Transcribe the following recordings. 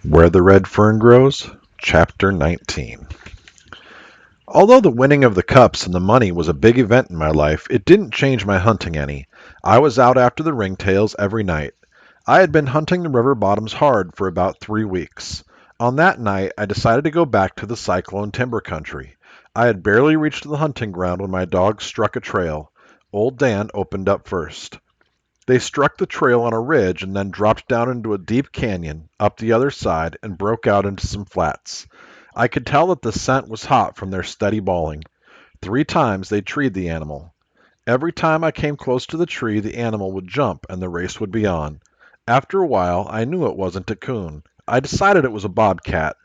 Where the Red Fern Grows, Chapter 19. Although the winning of the cups and the money was a big event in my life, it didn't change my hunting any. I was out after the ringtails every night. I had been hunting the river bottoms hard for about 3 weeks. On that night, I decided to go back to the cyclone timber country. I had barely reached the hunting ground when my dogs struck a trail. Old Dan opened up first. They struck the trail on a ridge and then dropped down into a deep canyon, up the other side, and broke out into some flats. I could tell that the scent was hot from their steady bawling. 3 times they treed the animal. Every time I came close to the tree, the animal would jump and the race would be on. After a while, I knew it wasn't a coon. I decided it was a bobcat.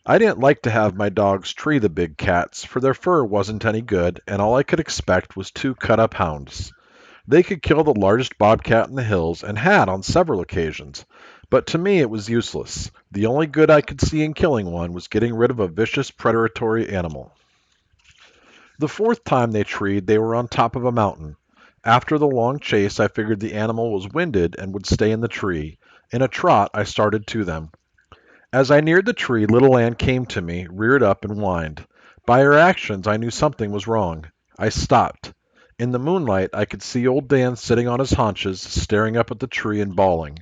I didn't like to have my dogs tree the big cats, for their fur wasn't any good, and all I could expect was 2 cut-up hounds. They could kill the largest bobcat in the hills, and had on several occasions. But to me it was useless. The only good I could see in killing one was getting rid of a vicious predatory animal. The 4th time they treed, they were on top of a mountain. After the long chase, I figured the animal was winded and would stay in the tree. In a trot, I started to them. As I neared the tree, Little Ann came to me, reared up, and whined. By her actions, I knew something was wrong. I stopped. In the moonlight, I could see old Dan sitting on his haunches, staring up at the tree and bawling.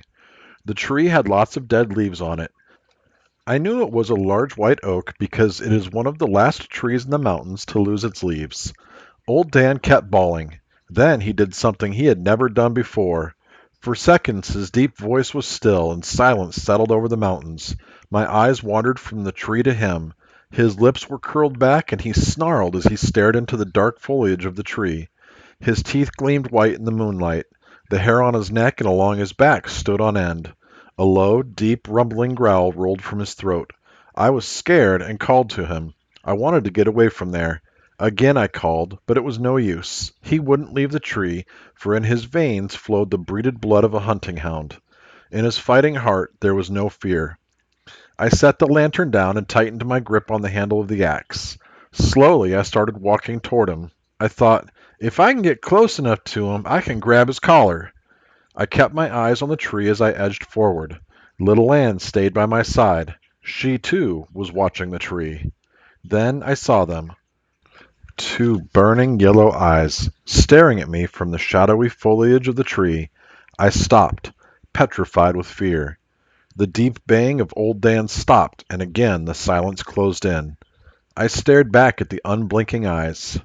The tree had lots of dead leaves on it. I knew it was a large white oak because it is one of the last trees in the mountains to lose its leaves. Old Dan kept bawling. Then he did something he had never done before. For seconds his deep voice was still, and silence settled over the mountains. My eyes wandered from the tree to him. His lips were curled back, and he snarled as he stared into the dark foliage of the tree. His teeth gleamed white in the moonlight. The hair on his neck and along his back stood on end. A low, deep, rumbling growl rolled from his throat. I was scared and called to him. I wanted to get away from there. Again I called, but it was no use. He wouldn't leave the tree, for in his veins flowed the breeded blood of a hunting hound. In his fighting heart there was no fear. I set the lantern down and tightened my grip on the handle of the axe. Slowly I started walking toward him. I thought, if I can get close enough to him, I can grab his collar. I kept my eyes on the tree as I edged forward. Little Ann stayed by my side. She, too, was watching the tree. Then I saw them. 2 burning yellow eyes, staring at me from the shadowy foliage of the tree. I stopped, petrified with fear. The deep baying of old Dan stopped, and again the silence closed in. I stared back at the unblinking eyes.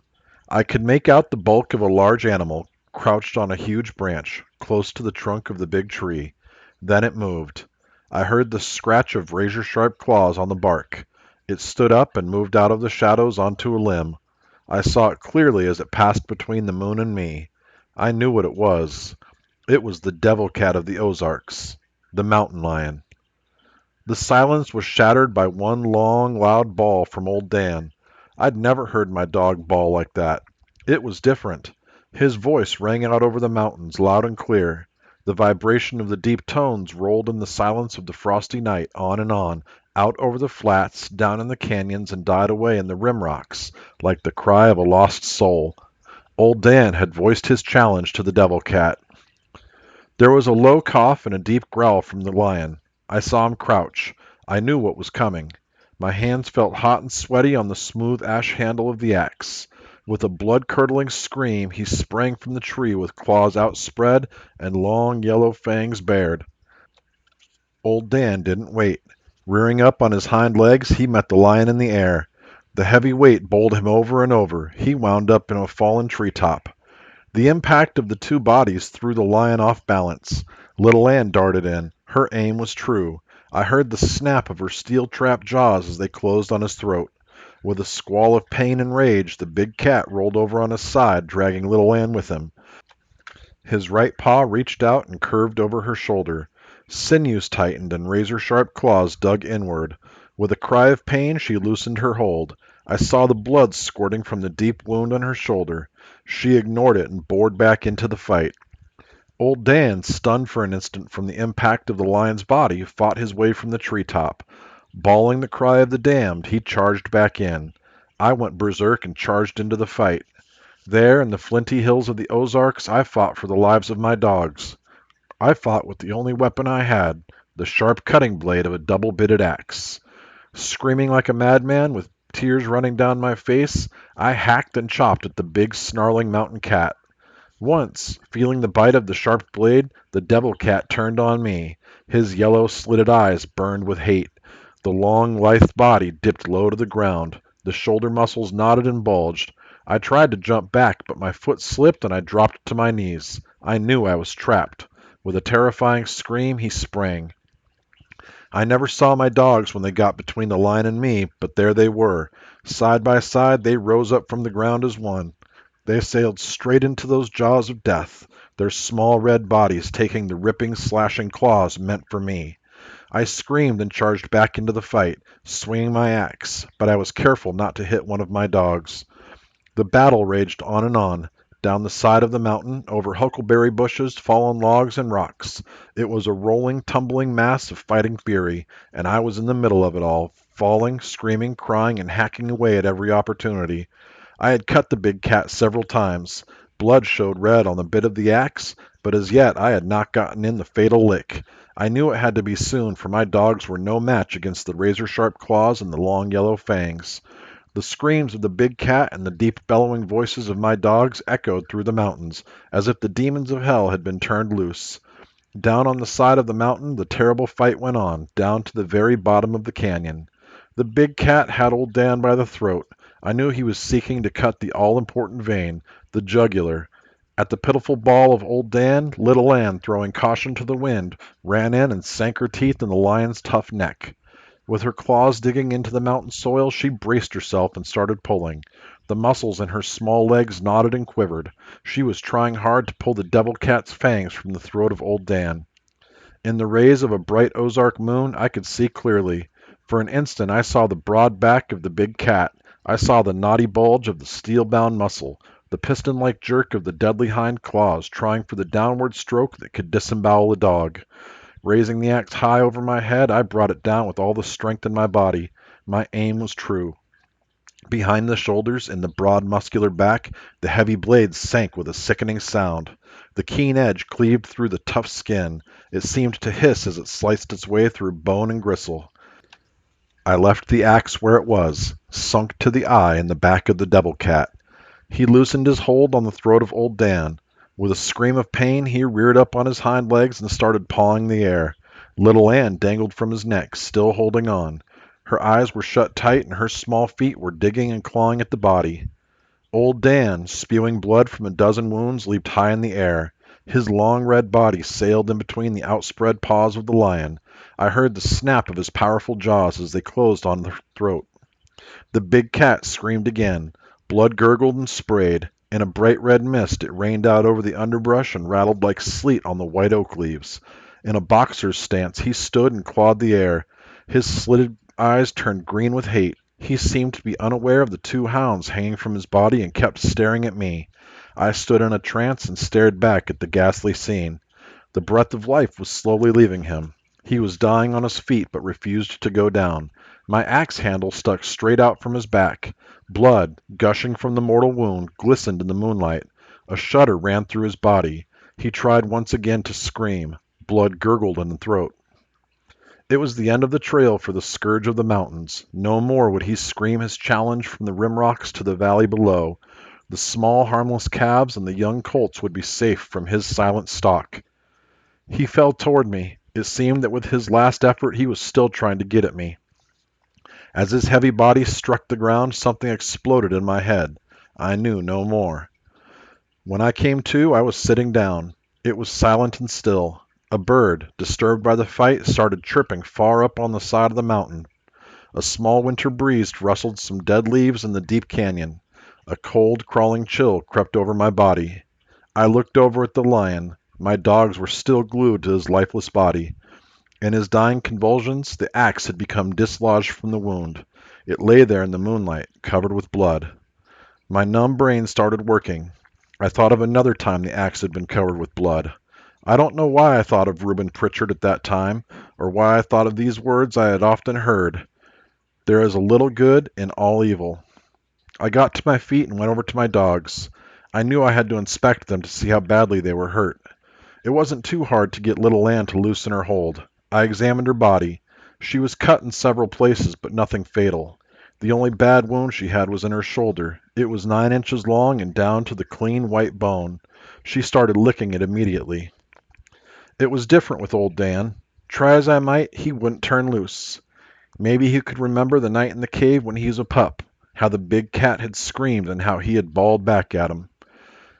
I could make out the bulk of a large animal crouched on a huge branch, close to the trunk of the big tree. Then it moved. I heard the scratch of razor-sharp claws on the bark. It stood up and moved out of the shadows onto a limb. I saw it clearly as it passed between the moon and me. I knew what it was. It was the devil cat of the Ozarks, the mountain lion. The silence was shattered by one long, loud bawl from old Dan. I'd never heard my dog bawl like that. It was different. His voice rang out over the mountains, loud and clear. The vibration of the deep tones rolled in the silence of the frosty night, on and on, out over the flats, down in the canyons, and died away in the rim rocks, like the cry of a lost soul. Old Dan had voiced his challenge to the devil cat. There was a low cough and a deep growl from the lion. I saw him crouch. I knew what was coming. My hands felt hot and sweaty on the smooth ash handle of the axe. With a blood-curdling scream, he sprang from the tree with claws outspread and long yellow fangs bared. Old Dan didn't wait. Rearing up on his hind legs, he met the lion in the air. The heavy weight bowled him over and over. He wound up in a fallen treetop. The impact of the 2 bodies threw the lion off balance. Little Ann darted in. Her aim was true. I heard the snap of her steel-trap jaws as they closed on his throat. With a squall of pain and rage, the big cat rolled over on his side, dragging Little Ann with him. His right paw reached out and curved over her shoulder. Sinews tightened and razor-sharp claws dug inward. With a cry of pain, she loosened her hold. I saw the blood squirting from the deep wound on her shoulder. She ignored it and bored back into the fight. Old Dan, stunned for an instant from the impact of the lion's body, fought his way from the treetop. Bawling the cry of the damned, he charged back in. I went berserk and charged into the fight. There, in the flinty hills of the Ozarks, I fought for the lives of my dogs. I fought with the only weapon I had, the sharp cutting blade of a double-bitted axe. Screaming like a madman, with tears running down my face, I hacked and chopped at the big, snarling mountain cat. Once, feeling the bite of the sharp blade, the devil cat turned on me. His yellow, slitted eyes burned with hate. The long, lithe body dipped low to the ground. The shoulder muscles knotted and bulged. I tried to jump back, but my foot slipped and I dropped to my knees. I knew I was trapped. With a terrifying scream, he sprang. I never saw my dogs when they got between the lion and me, but there they were. Side by side, they rose up from the ground as one. They sailed straight into those jaws of death, their small red bodies taking the ripping, slashing claws meant for me. I screamed and charged back into the fight, swinging my axe, but I was careful not to hit one of my dogs. The battle raged on, down the side of the mountain, over huckleberry bushes, fallen logs, and rocks. It was a rolling, tumbling mass of fighting fury, and I was in the middle of it all, falling, screaming, crying, and hacking away at every opportunity. I had cut the big cat several times. Blood showed red on the bit of the axe, but as yet I had not gotten in the fatal lick. I knew it had to be soon, for my dogs were no match against the razor-sharp claws and the long yellow fangs. The screams of the big cat and the deep bellowing voices of my dogs echoed through the mountains, as if the demons of hell had been turned loose. Down on the side of the mountain, the terrible fight went on, down to the very bottom of the canyon. The big cat had old Dan by the throat. I knew he was seeking to cut the all-important vein, the jugular. At the pitiful bawl of old Dan, little Ann, throwing caution to the wind, ran in and sank her teeth in the lion's tough neck. With her claws digging into the mountain soil, she braced herself and started pulling. The muscles in her small legs knotted and quivered. She was trying hard to pull the devil cat's fangs from the throat of old Dan. In the rays of a bright Ozark moon, I could see clearly. For an instant I saw the broad back of the big cat. I saw the knotty bulge of the steel-bound muscle, the piston-like jerk of the deadly hind claws trying for the downward stroke that could disembowel a dog. Raising the axe high over my head, I brought it down with all the strength in my body. My aim was true. Behind the shoulders, in the broad muscular back, the heavy blade sank with a sickening sound. The keen edge cleaved through the tough skin. It seemed to hiss as it sliced its way through bone and gristle. I left the axe where it was, sunk to the eye in the back of the devil cat. He loosened his hold on the throat of old Dan. With a scream of pain, he reared up on his hind legs and started pawing the air. Little Ann dangled from his neck, still holding on. Her eyes were shut tight, and her small feet were digging and clawing at the body. Old Dan, spewing blood from a dozen wounds, leaped high in the air. His long red body sailed in between the outspread paws of the lion. I heard the snap of his powerful jaws as they closed on the throat. The big cat screamed again. Blood gurgled and sprayed. In a bright red mist, it rained out over the underbrush and rattled like sleet on the white oak leaves. In a boxer's stance, he stood and clawed the air. His slitted eyes turned green with hate. He seemed to be unaware of the two hounds hanging from his body and kept staring at me. I stood in a trance and stared back at the ghastly scene. The breath of life was slowly leaving him. He was dying on his feet but refused to go down. My axe handle stuck straight out from his back. Blood, gushing from the mortal wound, glistened in the moonlight. A shudder ran through his body. He tried once again to scream. Blood gurgled in the throat. It was the end of the trail for the scourge of the mountains. No more would he scream his challenge from the rim rocks to the valley below. The small, harmless calves and the young colts would be safe from his silent stalk. He fell toward me. It seemed that with his last effort he was still trying to get at me. As his heavy body struck the ground, something exploded in my head. I knew no more. When I came to, I was sitting down. It was silent and still. A bird, disturbed by the fight, started chirping far up on the side of the mountain. A small winter breeze rustled some dead leaves in the deep canyon. A cold, crawling chill crept over my body. I looked over at the lion. My dogs were still glued to his lifeless body. In his dying convulsions, the axe had become dislodged from the wound. It lay there in the moonlight, covered with blood. My numb brain started working. I thought of another time the axe had been covered with blood. I don't know why I thought of Reuben Pritchard at that time, or why I thought of these words I had often heard. There is a little good in all evil. I got to my feet and went over to my dogs. I knew I had to inspect them to see how badly they were hurt. It wasn't too hard to get little Ann to loosen her hold. I examined her body. She was cut in several places, but nothing fatal. The only bad wound she had was in her shoulder. It was 9 inches long and down to the clean white bone. She started licking it immediately. It was different with old Dan. Try as I might, he wouldn't turn loose. Maybe he could remember the night in the cave when he was a pup, how the big cat had screamed and how he had bawled back at him.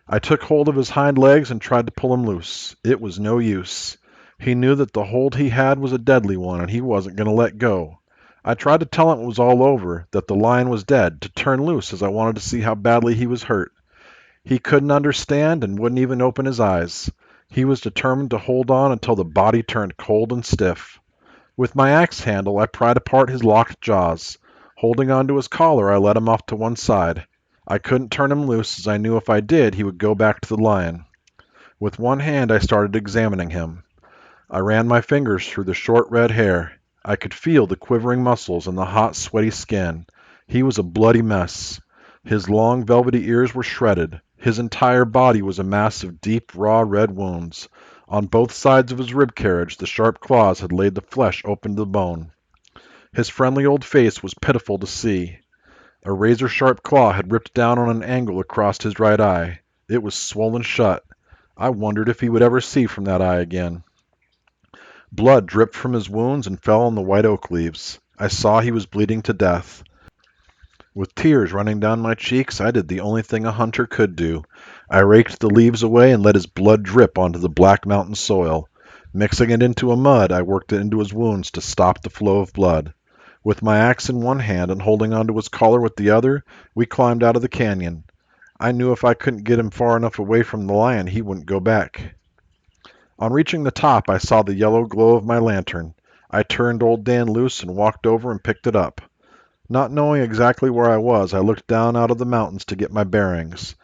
I took hold of his hind legs and tried to pull him loose. It was no use. He knew that the hold he had was a deadly one, and he wasn't going to let go. I tried to tell him it was all over, that the lion was dead, to turn loose as I wanted to see how badly he was hurt. He couldn't understand and wouldn't even open his eyes. He was determined to hold on until the body turned cold and stiff. With my axe handle, I pried apart his locked jaws. Holding onto his collar, I led him off to one side. I couldn't turn him loose, as I knew if I did, he would go back to the lion. With one hand, I started examining him. I ran my fingers through the short red hair. I could feel the quivering muscles and the hot, sweaty skin. He was a bloody mess. His long, velvety ears were shredded. His entire body was a mass of deep, raw red wounds. On both sides of his rib carriage, the sharp claws had laid the flesh open to the bone. His friendly old face was pitiful to see. A razor-sharp claw had ripped down on an angle across his right eye. It was swollen shut. I wondered if he would ever see from that eye again. Blood dripped from his wounds and fell on the white oak leaves. I saw he was bleeding to death. With tears running down my cheeks, I did the only thing a hunter could do. I raked the leaves away and let his blood drip onto the black mountain soil. Mixing it into a mud, I worked it into his wounds to stop the flow of blood. With my axe in one hand and holding onto his collar with the other, we climbed out of the canyon. I knew if I couldn't get him far enough away from the lion, he wouldn't go back. On reaching the top, I saw the yellow glow of my lantern. I turned old Dan loose and walked over and picked it up. Not knowing exactly where I was, I looked down out of the mountains to get my bearings.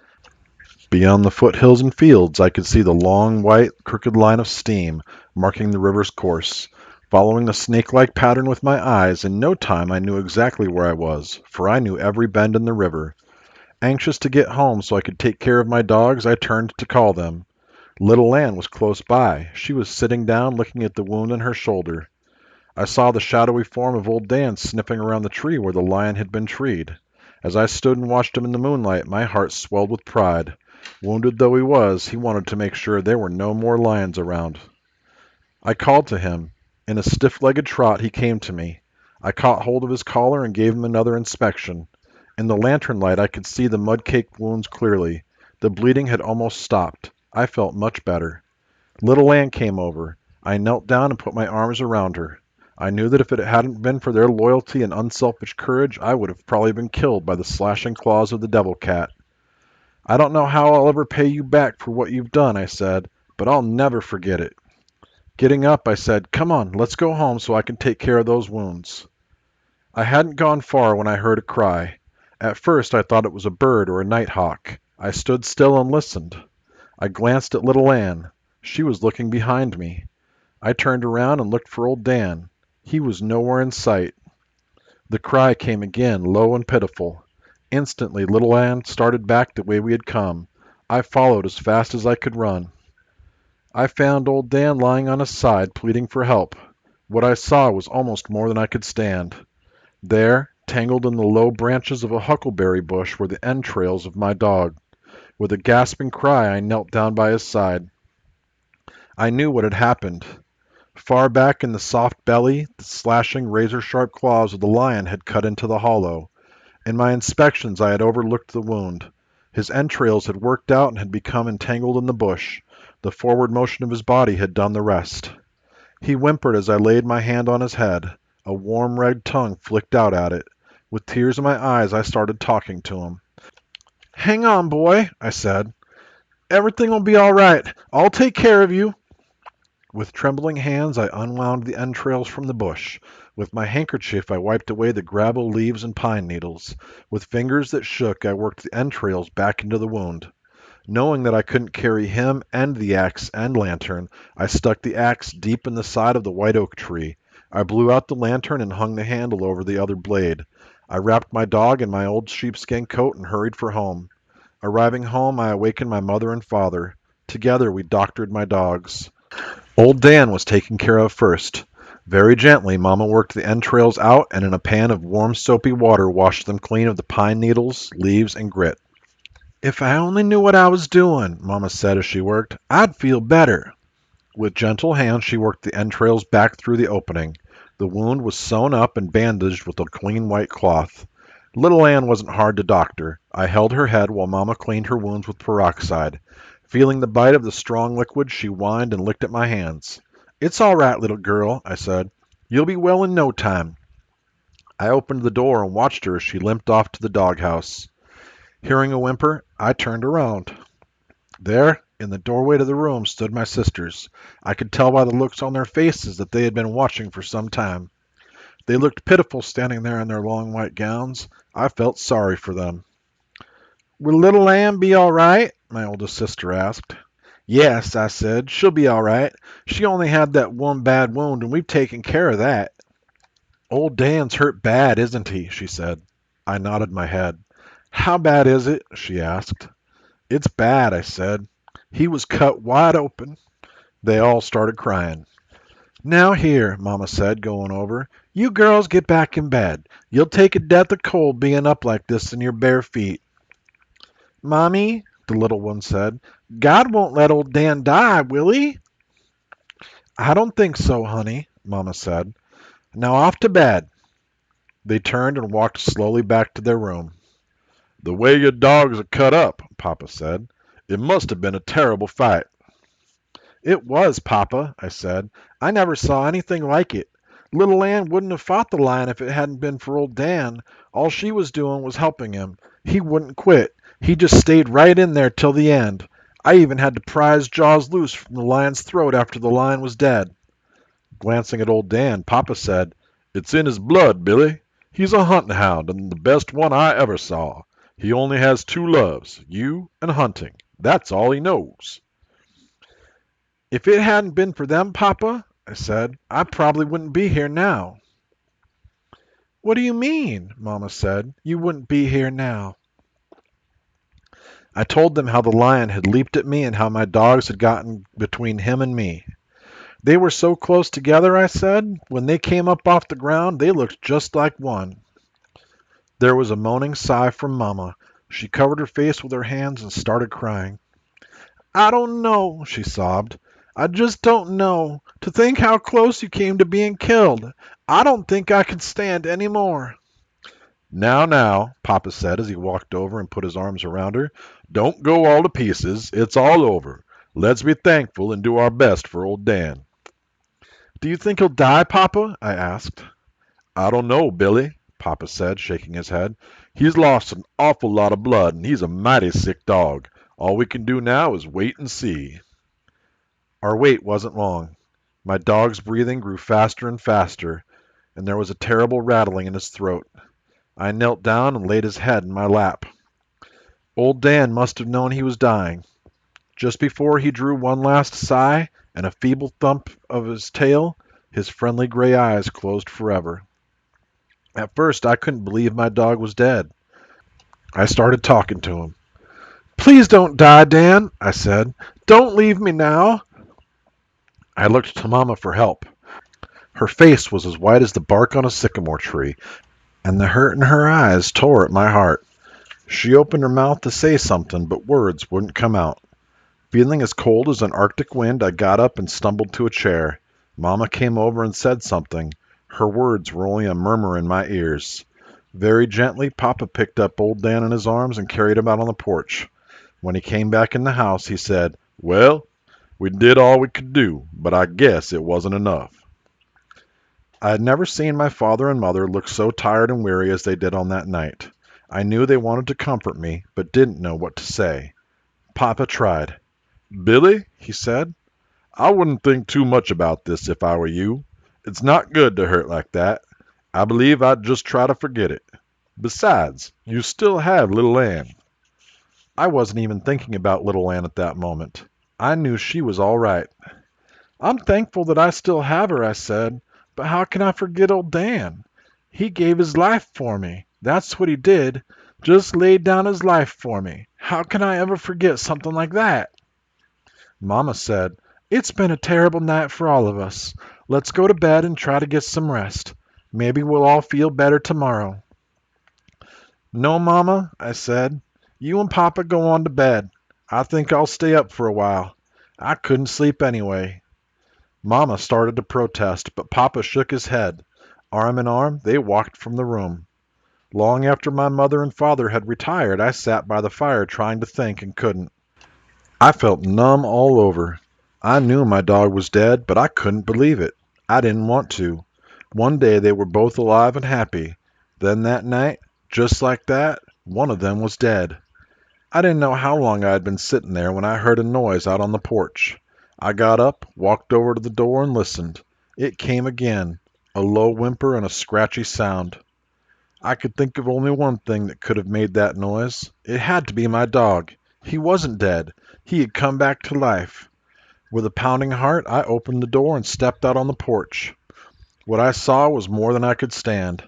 Beyond the foothills and fields, I could see the long, white, crooked line of steam marking the river's course. Following the snake-like pattern with my eyes, in no time I knew exactly where I was, for I knew every bend in the river. Anxious to get home so I could take care of my dogs, I turned to call them. Little Ann was close by. She was sitting down looking at the wound in her shoulder. I saw the shadowy form of old Dan sniffing around the tree where the lion had been treed. As I stood and watched him in the moonlight, my heart swelled with pride. Wounded though he was, he wanted to make sure there were no more lions around. I called to him. In a stiff-legged trot, he came to me. I caught hold of his collar and gave him another inspection. In the lantern light, I could see the mud-caked wounds clearly. The bleeding had almost stopped. I felt much better. Little Ann came over. I knelt down and put my arms around her. I knew that if it hadn't been for their loyalty and unselfish courage, I would have probably been killed by the slashing claws of the devil cat. I don't know how I'll ever pay you back for what you've done, I said, but I'll never forget it. Getting up, I said, "Come on, let's go home so I can take care of those wounds." I hadn't gone far when I heard a cry. At first I thought it was a bird or a nighthawk. I stood still and listened. I glanced at little Ann. She was looking behind me. I turned around and looked for old Dan. He was nowhere in sight. The cry came again, low and pitiful. Instantly, little Ann started back the way we had come. I followed as fast as I could run. I found old Dan lying on his side, pleading for help. What I saw was almost more than I could stand. There, tangled in the low branches of a huckleberry bush, were the entrails of my dog. With a gasping cry, I knelt down by his side. I knew what had happened. Far back in the soft belly, the slashing, razor-sharp claws of the lion had cut into the hollow. In my inspections, I had overlooked the wound. His entrails had worked out and had become entangled in the bush. The forward motion of his body had done the rest. He whimpered as I laid my hand on his head. A warm red tongue flicked out at it. With tears in my eyes, I started talking to him. "Hang on, boy," I said. "Everything will be all right. I'll take care of you." With trembling hands, I unwound the entrails from the bush. With my handkerchief, I wiped away the gravel, leaves, and pine needles. With fingers that shook, I worked the entrails back into the wound. Knowing that I couldn't carry him and the axe and lantern, I stuck the axe deep in the side of the white oak tree. I blew out the lantern and hung the handle over the other blade. I wrapped my dog in my old sheepskin coat and hurried for home. Arriving home, I awakened my mother and father. Together, we doctored my dogs. Old Dan was taken care of first. Very gently, Mama worked the entrails out and in a pan of warm soapy water washed them clean of the pine needles, leaves, and grit. If I only knew what I was doing, Mama said as she worked, I'd feel better. With gentle hands, she worked the entrails back through the opening. The wound was sewn up and bandaged with a clean white cloth. Little Ann wasn't hard to doctor. I held her head while Mama cleaned her wounds with peroxide. Feeling the bite of the strong liquid, she whined and licked at my hands. It's all right, little girl, I said. You'll be well in no time. I opened the door and watched her as she limped off to the doghouse. Hearing a whimper, I turned around. There, in the doorway to the room, stood my sisters. I could tell by the looks on their faces that they had been watching for some time. They looked pitiful standing there in their long white gowns. I felt sorry for them. Will little Ann be all right? My oldest sister asked. Yes, I said. She'll be all right. She only had that one bad wound, and we've taken care of that. Old Dan's hurt bad, isn't he? She said. I nodded my head. How bad is it? She asked. It's bad, I said. He was cut wide open. They all started crying. Now here, Mama said, going over. You girls get back in bed. You'll take a death of cold being up like this in your bare feet. Mommy, the little one said, God won't let old Dan die, will he? I don't think so, honey, Mama said. Now off to bed. They turned and walked slowly back to their room. The way your dogs are cut up, Papa said. It must have been a terrible fight. It was, Papa, I said. I never saw anything like it. Little Ann wouldn't have fought the lion if it hadn't been for old Dan. All she was doing was helping him. He wouldn't quit. He just stayed right in there till the end. I even had to pry his jaws loose from the lion's throat after the lion was dead. Glancing at old Dan, Papa said, It's in his blood, Billy. He's a hunting hound and the best one I ever saw. He only has two loves, you and hunting. That's all he knows. If it hadn't been for them, Papa, I said, I probably wouldn't be here now. What do you mean, Mama said, you wouldn't be here now? I told them how the lion had leaped at me and how my dogs had gotten between him and me. They were so close together, I said. When they came up off the ground, they looked just like one. There was a moaning sigh from Mama. She covered her face with her hands and started crying. I don't know, she sobbed. I just don't know. To think how close you came to being killed. I don't think I can stand any more. Now, Papa said as he walked over and put his arms around her. Don't go all to pieces. It's all over. Let's be thankful and do our best for old Dan. Do you think he'll die, Papa? I asked. I don't know, Billy, Papa said, shaking his head. He's lost an awful lot of blood, and he's a mighty sick dog. All we can do now is wait and see. Our wait wasn't long. My dog's breathing grew faster and faster, and there was a terrible rattling in his throat. I knelt down and laid his head in my lap. Old Dan must have known he was dying. Just before he drew one last sigh and a feeble thump of his tail, his friendly gray eyes closed forever. At first, I couldn't believe my dog was dead. I started talking to him. Please don't die, Dan, I said. Don't leave me now. I looked to Mama for help. Her face was as white as the bark on a sycamore tree, and the hurt in her eyes tore at my heart. She opened her mouth to say something, but words wouldn't come out. Feeling as cold as an Arctic wind, I got up and stumbled to a chair. Mama came over and said something. Her words were only a murmur in my ears. Very gently, Papa picked up old Dan in his arms and carried him out on the porch. When he came back in the house, he said, Well, we did all we could do, but I guess it wasn't enough. I had never seen my father and mother look so tired and weary as they did on that night. I knew they wanted to comfort me, but didn't know what to say. Papa tried. Billy, he said, I wouldn't think too much about this if I were you. It's not good to hurt like that. I believe I'd just try to forget it. Besides, you still have little Ann. I wasn't even thinking about little Ann at that moment. I knew she was all right. I'm thankful that I still have her, I said, but how can I forget old Dan? He gave his life for me. That's what he did. Just laid down his life for me. How can I ever forget something like that? Mama said, It's been a terrible night for all of us. Let's go to bed and try to get some rest. Maybe we'll all feel better tomorrow." "No, Mama," I said. "You and Papa go on to bed. I think I'll stay up for a while. I couldn't sleep anyway." Mama started to protest, but Papa shook his head. Arm in arm, they walked from the room. Long after my mother and father had retired, I sat by the fire trying to think and couldn't. I felt numb all over. I knew my dog was dead, but I couldn't believe it. I didn't want to. One day they were both alive and happy. Then that night, just like that, one of them was dead. I didn't know how long I had been sitting there when I heard a noise out on the porch. I got up, walked over to the door, and listened. It came again, a low whimper and a scratchy sound. I could think of only one thing that could have made that noise. It had to be my dog. He wasn't dead. He had come back to life. With a pounding heart, I opened the door and stepped out on the porch. What I saw was more than I could stand.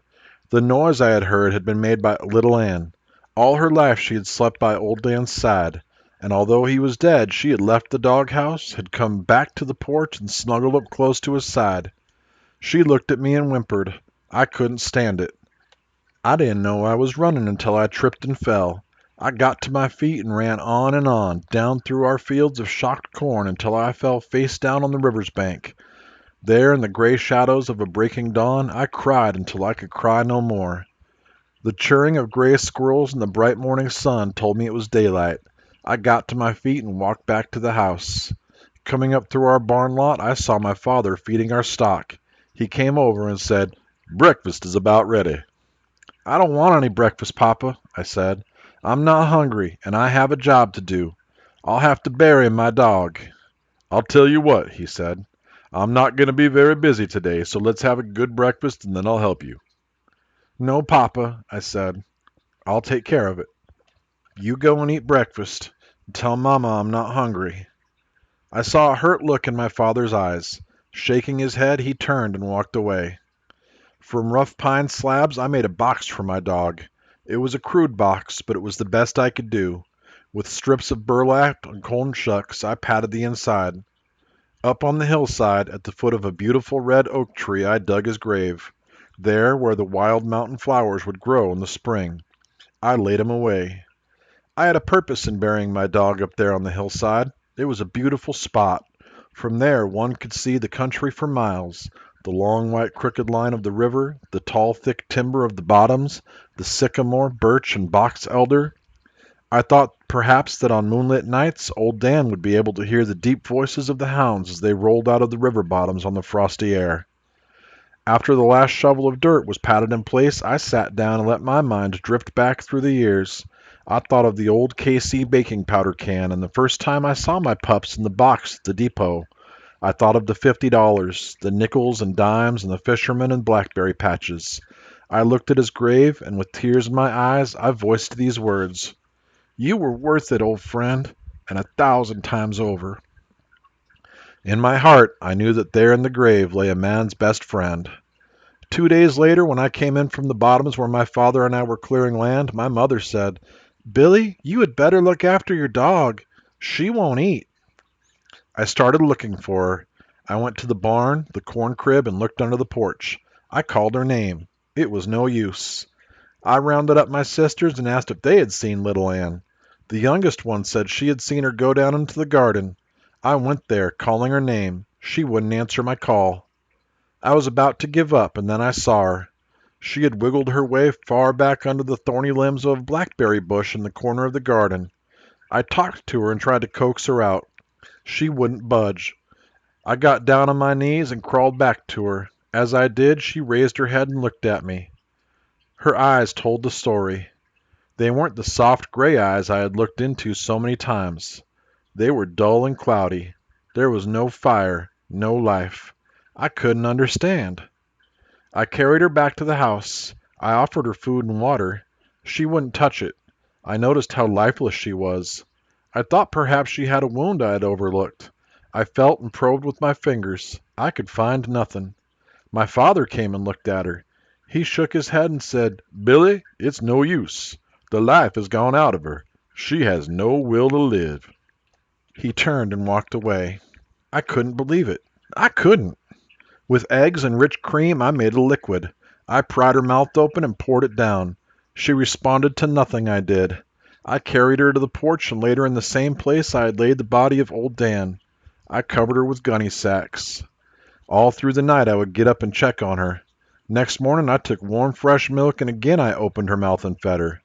The noise I had heard had been made by little Ann. All her life she had slept by old Dan's side, and although he was dead, she had left the doghouse, had come back to the porch, and snuggled up close to his side. She looked at me and whimpered. I couldn't stand it. I didn't know I was running until I tripped and fell. I got to my feet and ran on, down through our fields of shocked corn until I fell face down on the river's bank. There, in the gray shadows of a breaking dawn, I cried until I could cry no more. The chirring of gray squirrels in the bright morning sun told me it was daylight. I got to my feet and walked back to the house. Coming up through our barn lot, I saw my father feeding our stock. He came over and said, "Breakfast is about ready." "I don't want any breakfast, Papa," I said. "I'm not hungry, and I have a job to do. I'll have to bury my dog." "I'll tell you what," he said. "I'm not going to be very busy today, so let's have a good breakfast and then I'll help you." "No, Papa," I said. "I'll take care of it. You go and eat breakfast, and tell Mama I'm not hungry." I saw a hurt look in my father's eyes. Shaking his head, he turned and walked away. From rough pine slabs, I made a box for my dog. It was a crude box, but it was the best I could do. With strips of burlap and corn shucks, I padded the inside. Up on the hillside, at the foot of a beautiful red oak tree, I dug his grave. There, where the wild mountain flowers would grow in the spring, I laid him away. I had a purpose in burying my dog up there on the hillside. It was a beautiful spot. From there one could see the country for miles, the long white crooked line of the river, the tall thick timber of the bottoms, the sycamore, birch, and box elder. I thought perhaps that on moonlit nights old Dan would be able to hear the deep voices of the hounds as they rolled out of the river bottoms on the frosty air. After the last shovel of dirt was patted in place, I sat down and let my mind drift back through the years. I thought of the old KC baking powder can and the first time I saw my pups in the box at the depot. I thought of the $50, the nickels and dimes, and the fishermen and blackberry patches. I looked at his grave, and with tears in my eyes, I voiced these words: "You were worth it, old friend, and 1,000 times over." In my heart, I knew that there in the grave lay a man's best friend. 2 days later, when I came in from the bottoms where my father and I were clearing land, my mother said, "Billy, you had better look after your dog. She won't eat." I started looking for her. I went to the barn, the corn crib, and looked under the porch. I called her name. It was no use. I rounded up my sisters and asked if they had seen little Ann. The youngest one said she had seen her go down into the garden. I went there, calling her name. She wouldn't answer my call. I was about to give up, and then I saw her. She had wiggled her way far back under the thorny limbs of a blackberry bush in the corner of the garden. I talked to her and tried to coax her out. She wouldn't budge. I got down on my knees and crawled back to her. As I did, she raised her head and looked at me. Her eyes told the story. They weren't the soft gray eyes I had looked into so many times. They were dull and cloudy. There was no fire, no life. I couldn't understand. I carried her back to the house. I offered her food and water. She wouldn't touch it. I noticed how lifeless she was. I thought perhaps she had a wound I had overlooked. I felt and probed with my fingers. I could find nothing. My father came and looked at her. He shook his head and said, "Billy, it's no use. The life has gone out of her. She has no will to live." He turned and walked away. I couldn't believe it. I couldn't. With eggs and rich cream, I made a liquid. I pried her mouth open and poured it down. She responded to nothing I did. I carried her to the porch and laid her in the same place I had laid the body of old Dan. I covered her with gunny sacks. All through the night I would get up and check on her. Next morning I took warm fresh milk and again I opened her mouth and fed her.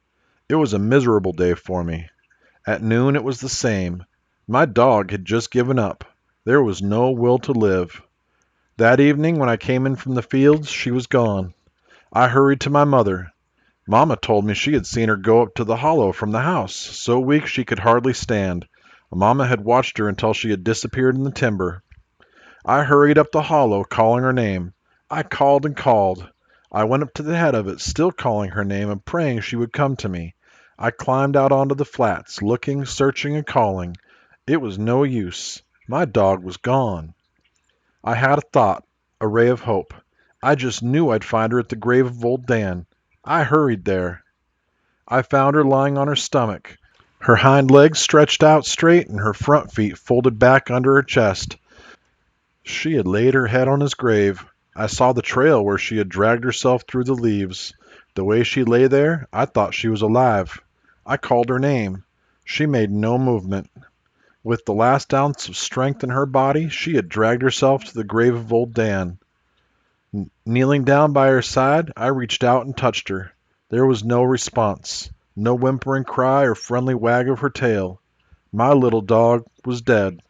It was a miserable day for me. At noon it was the same. My dog had just given up. There was no will to live. That evening when I came in from the fields, she was gone. I hurried to my mother. Mama told me she had seen her go up to the hollow from the house, so weak she could hardly stand. Mama had watched her until she had disappeared in the timber. I hurried up the hollow, calling her name. I called and called. I went up to the head of it, still calling her name and praying she would come to me. I climbed out onto the flats, looking, searching, and calling. It was no use. My dog was gone. I had a thought, a ray of hope. I just knew I'd find her at the grave of old Dan. I hurried there. I found her lying on her stomach, her hind legs stretched out straight and her front feet folded back under her chest. She had laid her head on his grave. I saw the trail where she had dragged herself through the leaves. The way she lay there, I thought she was alive. I called her name. She made no movement. With the last ounce of strength in her body, she had dragged herself to the grave of old Dan. Kneeling down by her side, I reached out and touched her. There was no response, no whimpering cry or friendly wag of her tail. My little dog was dead.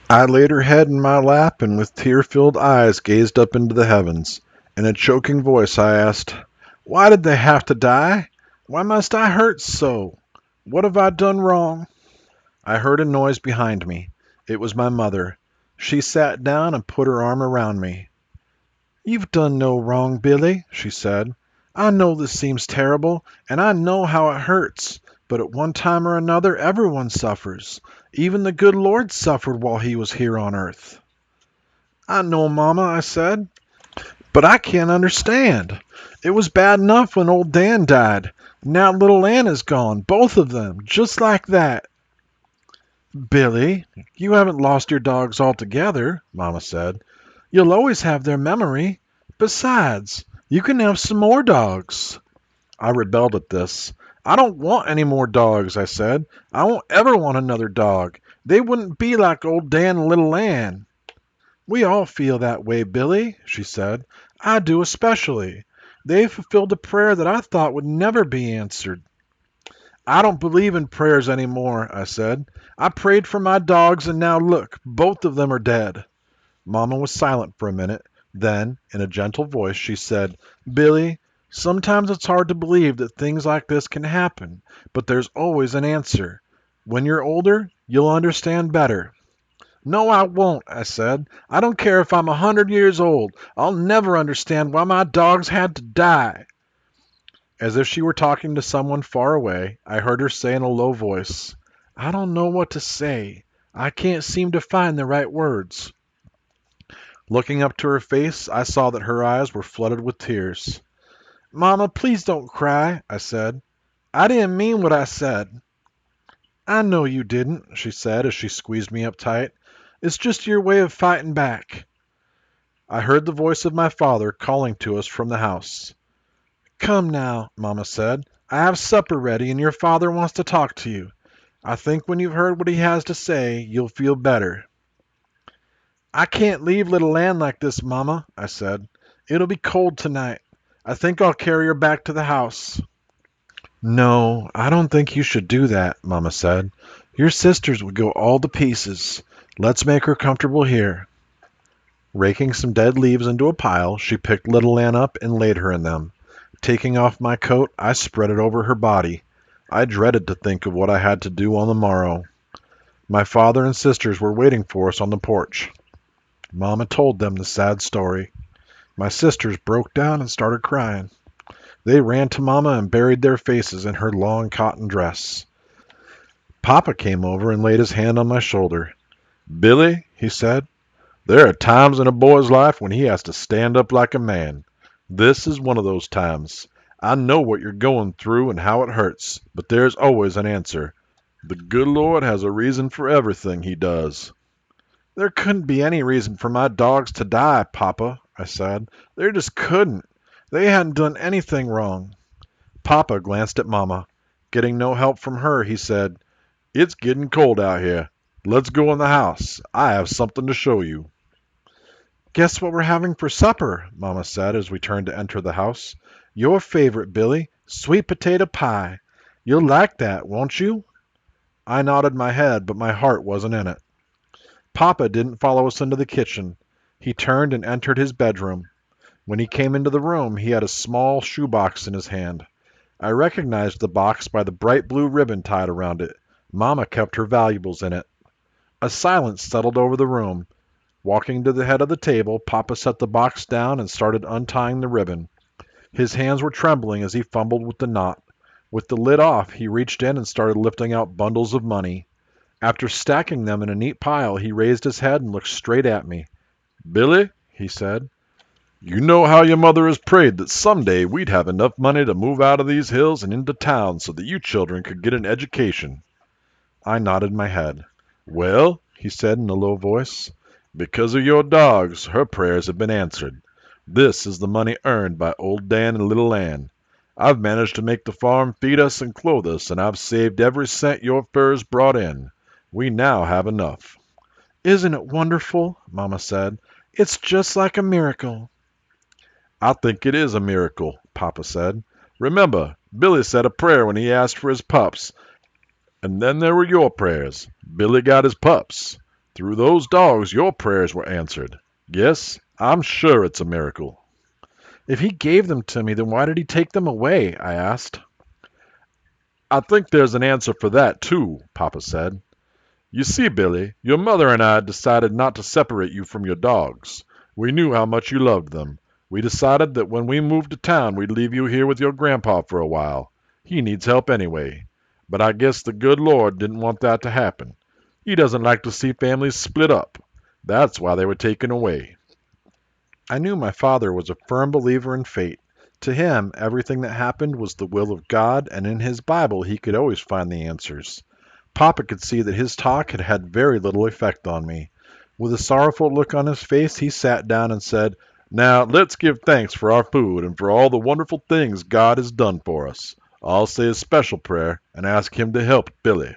I laid her head in my lap and with tear-filled eyes gazed up into the heavens. In a choking voice I asked, "Why did they have to die? Why must I hurt so? What have I done wrong?" I heard a noise behind me. It was my mother. She sat down and put her arm around me. "You've done no wrong, Billy," she said. "I know this seems terrible, and I know how it hurts, but at one time or another everyone suffers. Even the good Lord suffered while he was here on earth." "I know, Mama," I said, "but I can't understand. It was bad enough when old Dan died. Now little Ann is gone, both of them, just like that." "Billy, you haven't lost your dogs altogether," Mama said. "You'll always have their memory. Besides, you can have some more dogs." I rebelled at this. "I don't want any more dogs," I said. "I won't ever want another dog. They wouldn't be like old Dan and little Ann." "We all feel that way, Billy," she said. "I do especially. They fulfilled a prayer that I thought would never be answered." "I don't believe in prayers anymore," I said. "I prayed for my dogs, and now look, both of them are dead." Mama was silent for a minute. Then, in a gentle voice, she said, "Billy, sometimes it's hard to believe that things like this can happen, but there's always an answer. When you're older, you'll understand better." "No, I won't," I said. "I don't care if I'm 100 years old. I'll never understand why my dogs had to die." As if she were talking to someone far away, I heard her say in a low voice, "I don't know what to say. I can't seem to find the right words." Looking up to her face, I saw that her eyes were flooded with tears. "Mama, please don't cry," I said. "I didn't mean what I said." "I know you didn't," she said as she squeezed me up tight. "It's just your way of fighting back." I heard the voice of my father calling to us from the house. "Come now," Mama said. "I have supper ready and your father wants to talk to you. I think when you've heard what he has to say, you'll feel better." "I can't leave little Ann like this, Mama," I said. "It'll be cold tonight. I think I'll carry her back to the house." "No, I don't think you should do that," Mama said. "Your sisters would go all to pieces. Let's make her comfortable here." Raking some dead leaves into a pile, she picked little Ann up and laid her in them. Taking off my coat, I spread it over her body. I dreaded to think of what I had to do on the morrow. My father and sisters were waiting for us on the porch. Mama told them the sad story. My sisters broke down and started crying. They ran to Mama and buried their faces in her long cotton dress. Papa came over and laid his hand on my shoulder. "Billy," he said, "there are times in a boy's life when he has to stand up like a man. This is one of those times. I know what you're going through and how it hurts, but there's always an answer. The good Lord has a reason for everything he does." There couldn't be any reason for my dogs to die, Papa, I said. There just couldn't. They hadn't done anything wrong. Papa glanced at Mama. Getting no help from her, he said, "It's getting cold out here. Let's go in the house. I have something to show you." "Guess what we're having for supper," Mama said as we turned to enter the house. "Your favorite, Billy, sweet potato pie. You'll like that, won't you?" I nodded my head, but my heart wasn't in it. Papa didn't follow us into the kitchen. He turned and entered his bedroom. When he came into the room, he had a small shoebox in his hand. I recognized the box by the bright blue ribbon tied around it. Mama kept her valuables in it. A silence settled over the room. Walking to the head of the table, Papa set the box down and started untying the ribbon. His hands were trembling as he fumbled with the knot. With the lid off, he reached in and started lifting out bundles of money. After stacking them in a neat pile, he raised his head and looked straight at me. "Billy," he said, "you know how your mother has prayed that someday we'd have enough money to move out of these hills and into town so that you children could get an education." I nodded my head. "Well," he said in a low voice, "because of your dogs, her prayers have been answered. This is the money earned by old Dan and little Ann. I've managed to make the farm feed us and clothe us, and I've saved every cent your furs brought in. We now have enough." "Isn't it wonderful?" Mama said. "It's just like a miracle." "I think it is a miracle," Papa said. "Remember, Billy said a prayer when he asked for his pups, and then there were your prayers. Billy got his pups. Through those dogs, your prayers were answered. Yes, I'm sure it's a miracle." "If he gave them to me, then why did he take them away?" I asked. "I think there's an answer for that, too," Papa said. "You see, Billy, your mother and I decided not to separate you from your dogs. We knew how much you loved them. We decided that when we moved to town we'd leave you here with your grandpa for a while. He needs help anyway. But I guess the good Lord didn't want that to happen. He doesn't like to see families split up. That's why they were taken away." I knew my father was a firm believer in fate. To him, everything that happened was the will of God, and in his Bible he could always find the answers. Papa could see that his talk had had very little effect on me. With a sorrowful look on his face, he sat down and said, "Now let's give thanks for our food and for all the wonderful things God has done for us. I'll say a special prayer and ask him to help Billy."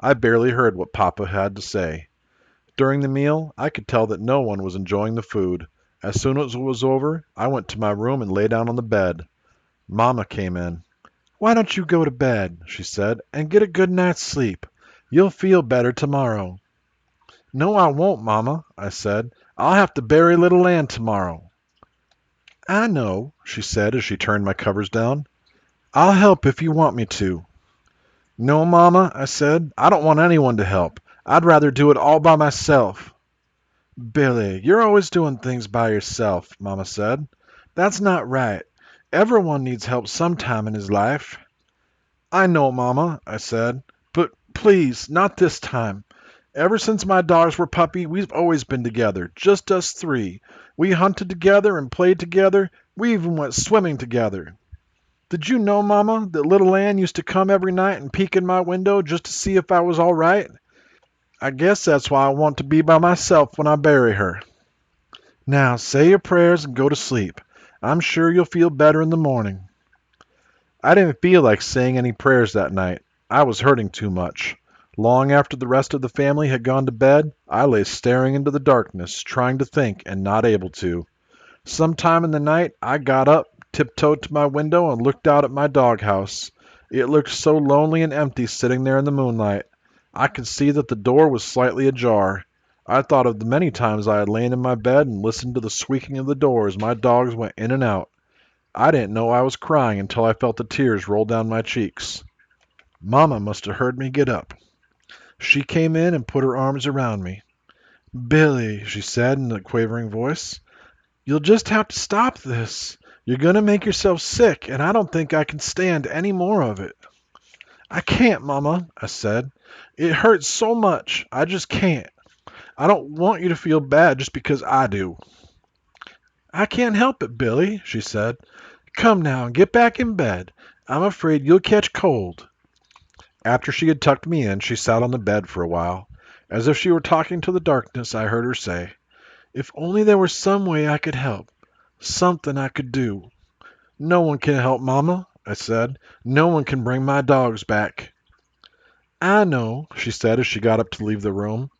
I barely heard what Papa had to say. During the meal, I could tell that no one was enjoying the food. As soon as it was over, I went to my room and lay down on the bed. Mama came in. "Why don't you go to bed," she said, "and get a good night's sleep? You'll feel better tomorrow." "No, I won't, Mama," I said. "I'll have to bury little Ann tomorrow." "I know," she said as she turned my covers down. "I'll help if you want me to." "No, Mama," I said. "I don't want anyone to help. I'd rather do it all by myself." "Billy, you're always doing things by yourself," Mama said. "That's not right. Everyone needs help sometime in his life." "I know, Mama," I said. "But please, not this time. Ever since my dogs were puppy, we've always been together, just us three. We hunted together and played together. We even went swimming together. Did you know, Mama, that little Ann used to come every night and peek in my window just to see if I was all right? I guess that's why I want to be by myself when I bury her. Now say your prayers and go to sleep. I'm sure you'll feel better in the morning." I didn't feel like saying any prayers that night. I was hurting too much. Long after the rest of the family had gone to bed, I lay staring into the darkness, trying to think and not able to. Sometime in the night, I got up, tiptoed to my window, and looked out at my doghouse. It looked so lonely and empty sitting there in the moonlight. I could see that the door was slightly ajar. I thought of the many times I had lain in my bed and listened to the squeaking of the door as my dogs went in and out. I didn't know I was crying until I felt the tears roll down my cheeks. Mama must have heard me get up. She came in and put her arms around me. "Billy," she said in a quavering voice, "you'll just have to stop this. You're going to make yourself sick, and I don't think I can stand any more of it." "I can't, Mama," I said. "It hurts so much. I just can't. I don't want you to feel bad just because I do." "I can't help it, Billy," she said. "Come now and get back in bed. I'm afraid you'll catch cold." After she had tucked me in, she sat on the bed for a while. As if she were talking to the darkness, I heard her say, "If only there were some way I could help. Something I could do." "No one can help, Mama," I said. "No one can bring my dogs back." "I know," she said as she got up to leave the room.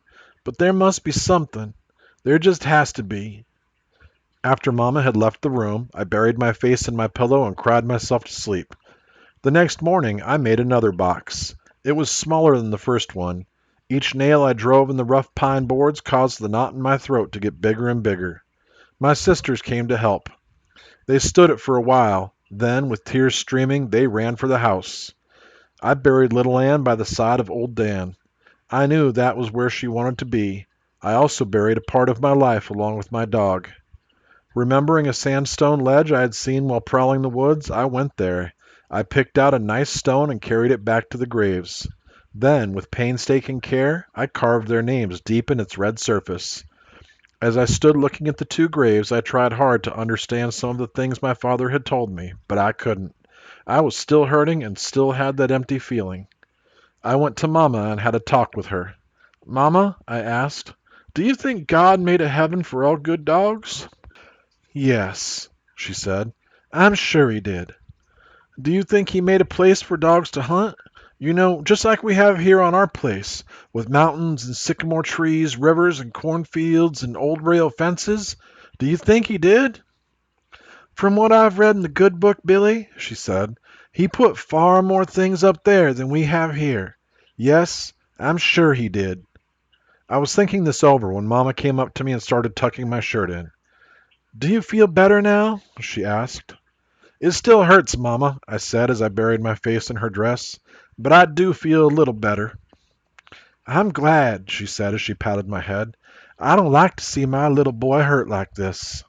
"But there must be something. There just has to be." After Mama had left the room, I buried my face in my pillow and cried myself to sleep. The next morning I made another box. It was smaller than the first one. Each nail I drove in the rough pine boards caused the knot in my throat to get bigger and bigger. My sisters came to help. They stood it for a while. Then, with tears streaming, they ran for the house. I buried little Ann by the side of old Dan. I knew that was where she wanted to be. I also buried a part of my life along with my dog. Remembering a sandstone ledge I had seen while prowling the woods, I went there. I picked out a nice stone and carried it back to the graves. Then, with painstaking care, I carved their names deep in its red surface. As I stood looking at the two graves, I tried hard to understand some of the things my father had told me, but I couldn't. I was still hurting and still had that empty feeling. I went to Mama and had a talk with her. "Mama," I asked, "do you think God made a heaven for all good dogs?" "Yes," she said. "I'm sure he did." "Do you think he made a place for dogs to hunt? You know, just like we have here on our place, with mountains and sycamore trees, rivers and cornfields and old rail fences? Do you think he did?" "From what I've read in the good book, Billy," she said, "he put far more things up there than we have here. Yes, I'm sure he did." I was thinking this over when Mama came up to me and started tucking my shirt in. "Do you feel better now?" she asked. "It still hurts, Mama," I said as I buried my face in her dress, "but I do feel a little better." "I'm glad," she said as she patted my head. "I don't like to see my little boy hurt like this."